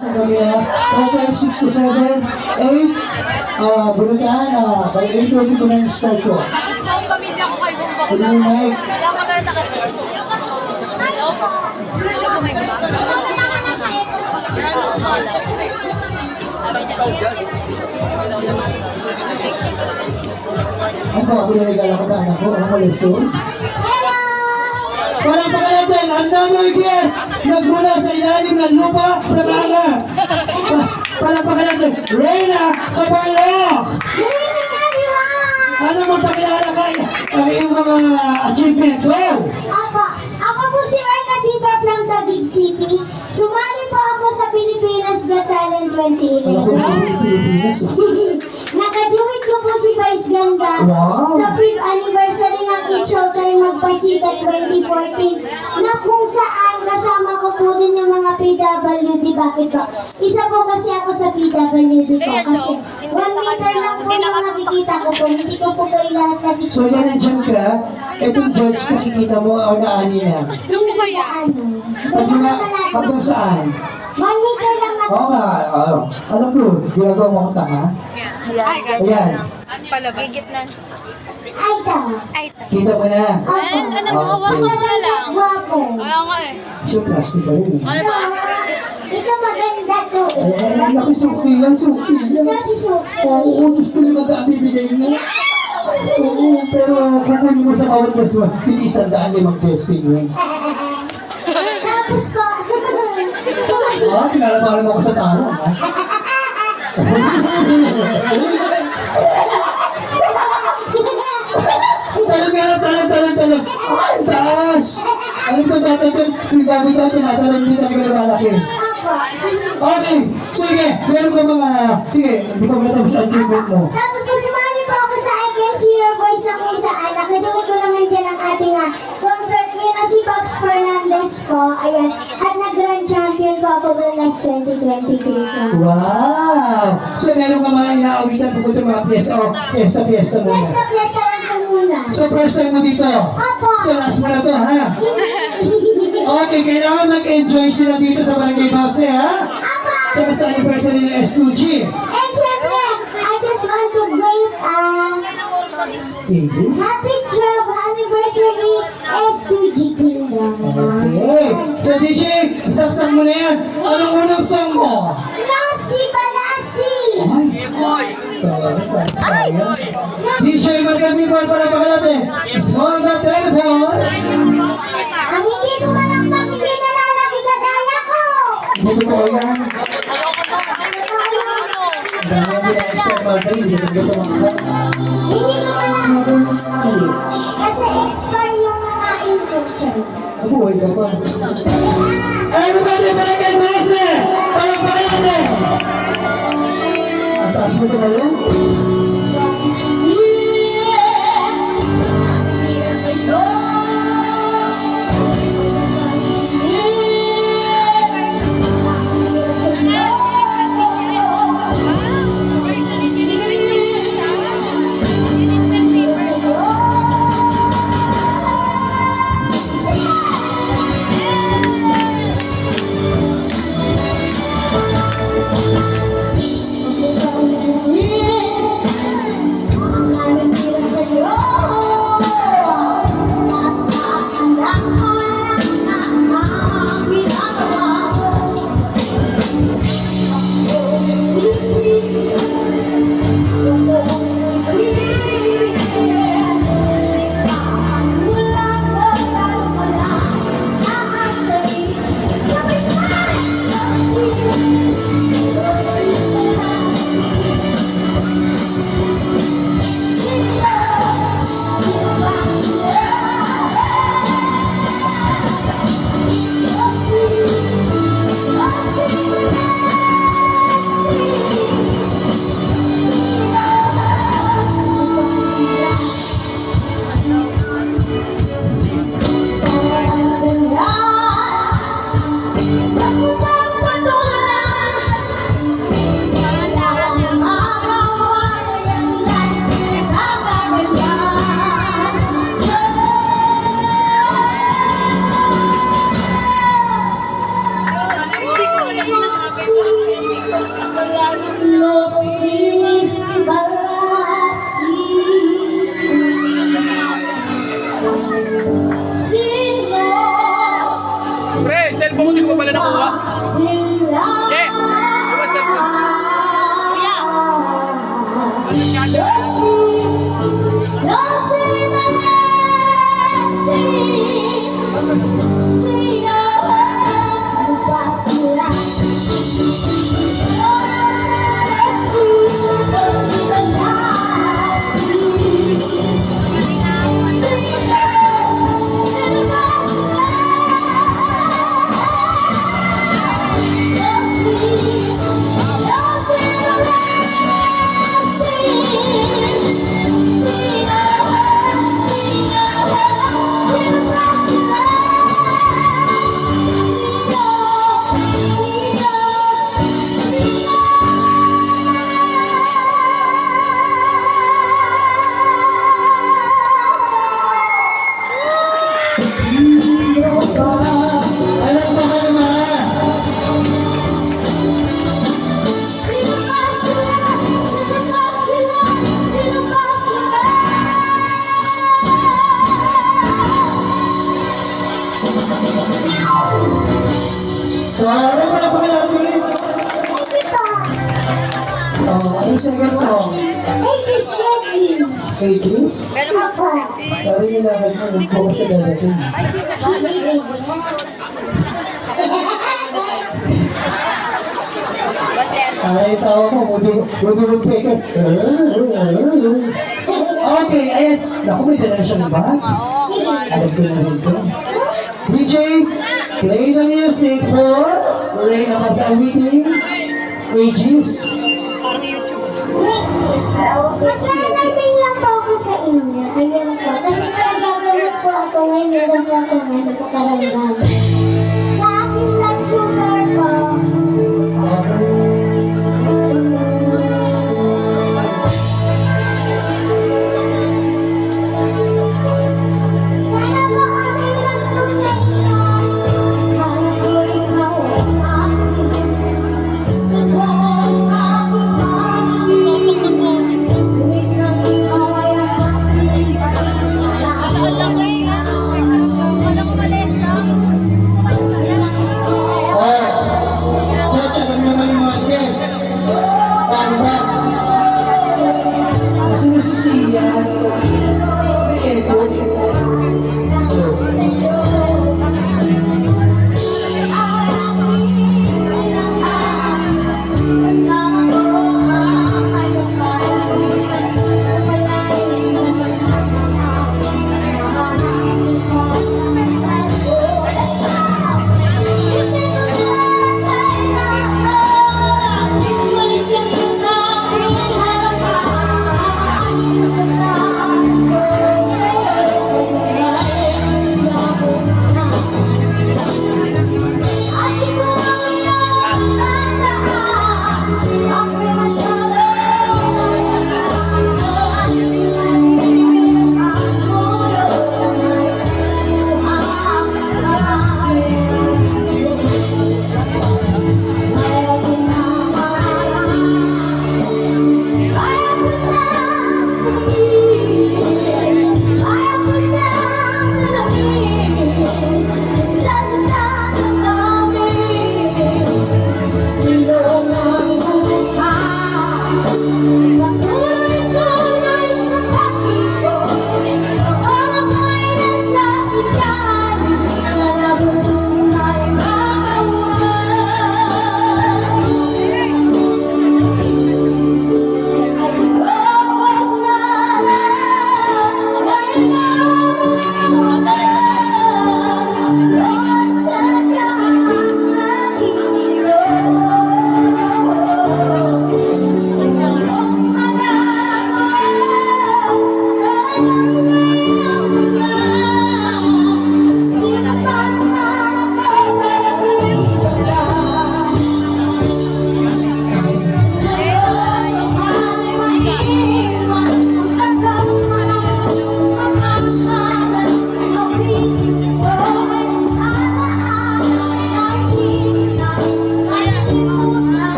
Program 6 to 7, 8, Bulacan, by 8:20 ko na yung start ko. Ang pamilya ko kayo kung bakit. Good night. Kaya maganda ka rin. Siya po may ba? Ako, ako na regala ko na anak ko. Ano ko lesson? Walang pakalatan, ang daming guest nagmula sa ilalim ng lupa sa mga. Walang pakalatan, Reyna Cabarlok! Good evening, everyone! Ano magpakilala ka ang iyong mga achievement? Go! Ako po si Reyna Diva from Taguig City. Sumali po ako sa Pilipinas Got Talent Wala ko 2018. na Pilipinas. Nakaduwit ko po si Vice Ganda Wow. sa 5th anniversary ng It's Showtime Magpasikat 2014 na kung saan kasama ko po din yung mga PWD. Bakit po? Isa po kasi ako sa PWD po kasi 1 meter lang po yung nakikita ko po. Hindi ko po kayo lahat nakikita. So yan, nandiyan ka. Itong judge nakikita mo o naani na. Zoom mo kaya? Ano? Pag saan? 1 meter lang na. Oo nga. Alam ko, ginagawa mo akong tanga. Ay, Ayan. palabas. Gigit na. Ay, tama. Ay, Kita mo na. ano mo, hawakan mo na lang. Guwapo. Kaya nga eh. So, plastic ka rin. Ano ba? Ito maganda to. Ay, laki suki yan, suki yan. Ito si Suki. Oo, gusto nila ba ang bibigay mo? Oo, pero kukunin mo sa bawat beses mo. Hindi 100 yun. Tapos po. Pinalabaran mo ako sa tao. Talag. Ay, taas! Alam ko bata ito, yung bago ito, tumatalag dito ang malaki. Apo. Okay, sige, meron ka mga, sige, hindi pa matapos ang treatment mo. Tapos po sumali po ako sa I Can See Your Voice na kung saan. Nakiduwi ko naman dyan ang ating concert win na si Pops Fernandez po. Ayan. At nag-grand champion po ako doon last 2023 po. Wow! So meron ka mga inaawitan tungkol sa mga piyesta o piyesta mo. Fiesta lang po muna. So first time mo dito? Opo. So last mo na to, ha? Okay, kailangan mag-enjoy sila dito sa Barangay 12, ha? Apo. Saka sa anniversary ng S2G. And syempre, I just want to greet Baby? happy 12th anniversary S2G Kingdom. Okay. So DJ, isaksak mo na yan. Anong unang song mo? Rossi Balasi! Ay! DJ, magandang buwan pala natin. Small na telephone. Ang hindi ko walang hindi nalalaki kagaya ko! Hindi totoo yan. Dahil hindi na extra battery, hindi na ito makakot. Hindi ko walang kasi expire yung mga input charity. Kabuhay ka pa. Everybody, Barangay 12! Palakpakan natin! Ang taas mo ito ngayon? Your second song. Ages ready. Ages? Pero Ako. Sabi nila ako kung bukas na darating. Ay, tawa mo, mudulog pa ikaw. Okay, ayan. Naku, may dala na siyang bag. Alam ko na rin ito. DJ, play the music for Reyna Pazalwiti, Aegis. parang YouTube. Maglalambing lang po ako sa inyo. Ayan po. Kasi nagagamit po ako ngayon. Meron po ako ngayon nagpakaramdam. Sa aking blood sugar po. Sana po okay lang po sa inyo. Para po ikaw ay akin. Totoo sa aking pag-ibig. Topak na boses. Tuwing nang ikaw ay akin. Mataan lang kayo yan. Walang maliit lang. Oh, George, alam naman yung mga guests. Banda. Sino si Sia? May echo.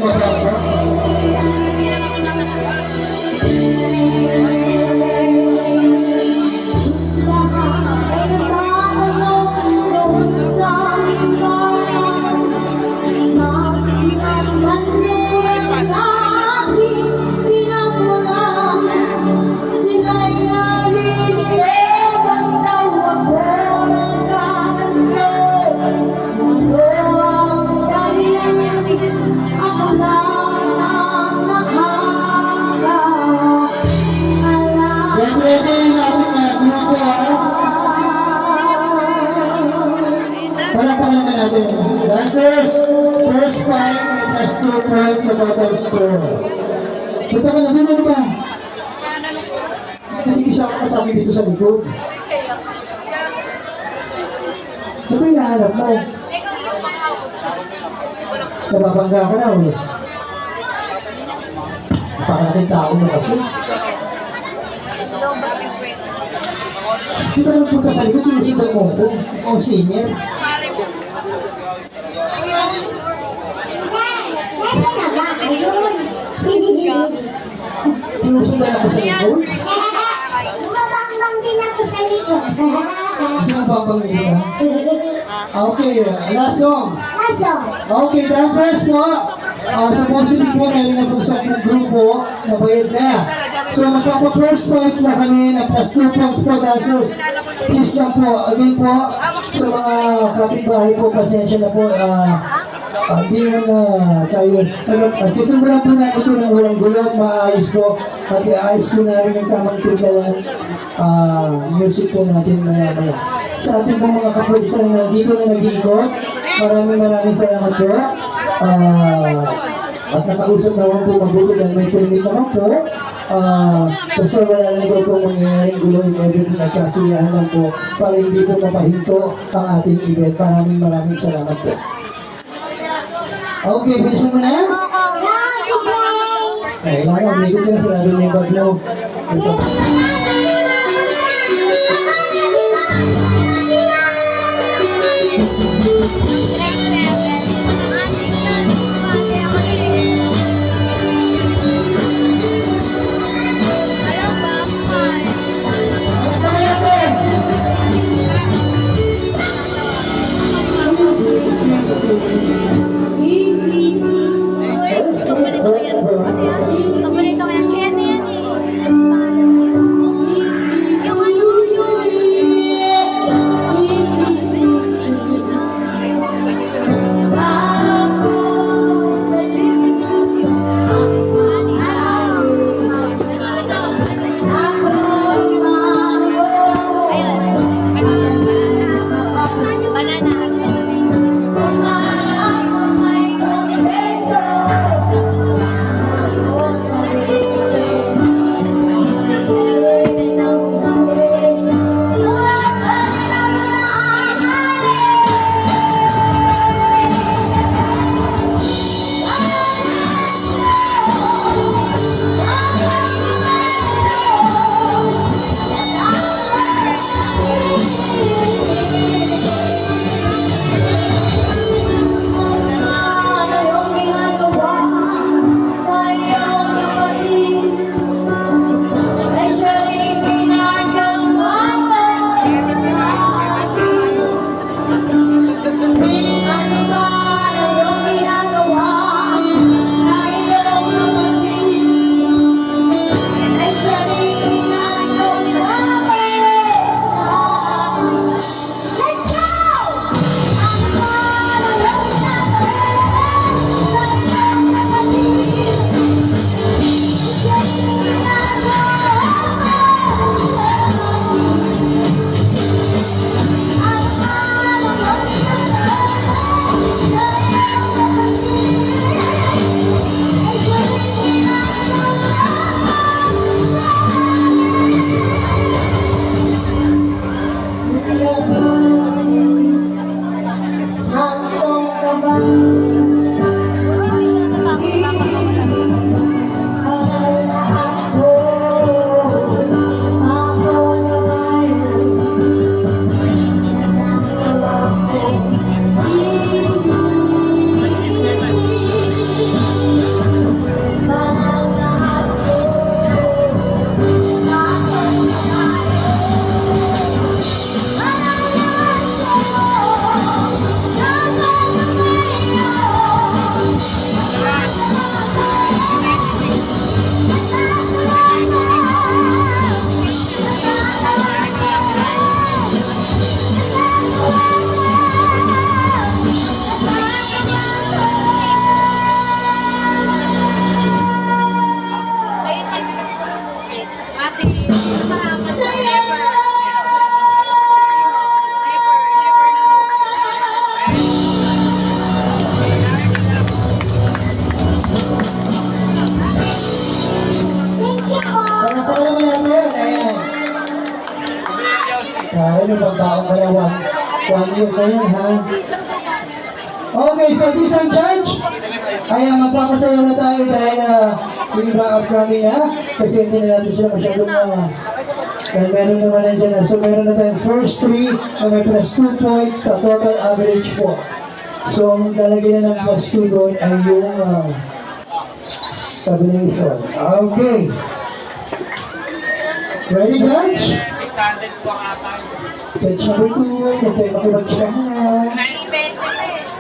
mga Ready yung ating grupo, Palakpakan naman natin. Dancers, first time plus 2 points sa total score. Punta ka na, ano ba? Hindi isa ako kasama dito sa likod. Ano ba yung nahanap mo? Nababangga ka na, ulo. Pakalaking tao mo kasi. Di ba nang punta sa likod, sinusundan mo ko? O senior? Sinusundan ako sa likod? Bumabang din ako sa likod. Sino ba bang ito? Okay, last song. Aso, Okay, dancers po. Supposedly po, meron na po sa grupo na bayad na. So, magpapa-first point na kami na plus 2 points po, dancers. Please lang po. Again po, sa mga kapitbahay po, pasensya na po. Hindi na tayo. Susunod po natin ito ng walang gulot, maayos po. At iayos po namin yung tamang timpla ng music po natin maya-maya. Sa ating pong mga kapulisan na nandito na nag-iikot, maraming salamat po. At nakausap naman po mabuti dahil may permit naman po. Basta wala lang daw po mangyayaring gulo in everything at kasiyahan lang po para hindi po mapahinto ang ating event. Maraming salamat po. Okay, bilisan mo na. Kailangan, may ko lang sarado na yung bag mo. Paborito ko yan. Kaya ano yan eh. Ano pangalan? may pagbaon ka na 1 year na yan, ha? Okay, so at isang judge, ay magpapasayaw na tayo dahil yung iba upcoming na, kasi hindi na natin sila masyadong dahil meron naman nandiyan na. So meron na tayong first 3 na may plus 2 points sa total average po. So ang lalagyan na ng plus 2 doon ay yung tabulation. Okay. Ready, Judge? 600 po ata. Judge number 2, huwag tayo makipag-check na.